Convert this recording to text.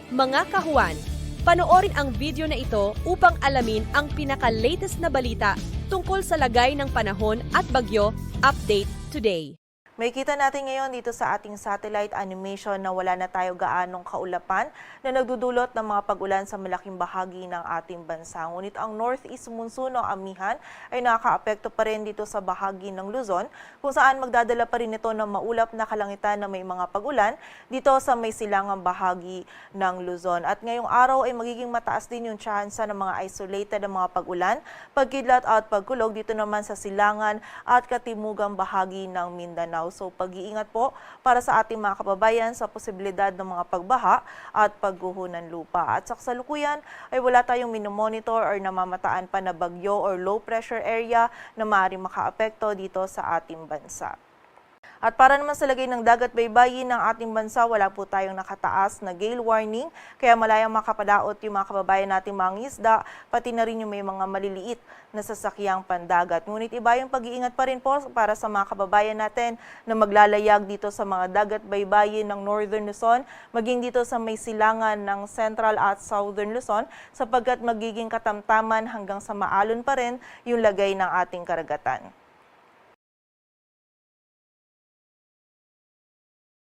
Mga kahuan, panoorin ang video na ito upang alamin ang pinaka-latest na balita tungkol sa lagay ng panahon at bagyo. Update today. May kita natin ngayon dito sa ating satellite animation na wala na tayo gaanong kaulapan na nagdudulot ng mga pag-ulan sa malaking bahagi ng ating bansa. Ngunit ang northeast monsoon o amihan ay nakakaapekto pa rin dito sa bahagi ng Luzon kung saan magdadala pa rin ito ng maulap na kalangitan na may mga pag-ulan dito sa may silangang bahagi ng Luzon. At ngayong araw ay magiging mataas din yung tsansa ng mga isolated na mga pag-ulan, pagkidlat at pagkulog dito naman sa silangan at katimugang bahagi ng Mindanao. So pag-iingat po para sa ating mga kababayan sa posibilidad ng mga pagbaha at pagguho ng lupa. At sa kasalukuyan ay wala tayong minomonitor or namamataan pa na bagyo or low pressure area na maaaring makaapekto dito sa ating bansa. At para naman sa lagay ng dagat baybayin ng ating bansa, wala po tayong nakataas na gale warning, kaya malayang makapadaot yung mga kababayan nating mga isda, pati na rin yung may mga maliliit na sasakyang pandagat. Ngunit iba yung pag-iingat pa rin po para sa mga kababayan natin na maglalayag dito sa mga dagat baybayin ng Northern Luzon, maging dito sa may silangan ng Central at Southern Luzon, sapagkat magiging katamtaman hanggang sa maalon pa rin yung lagay ng ating karagatan.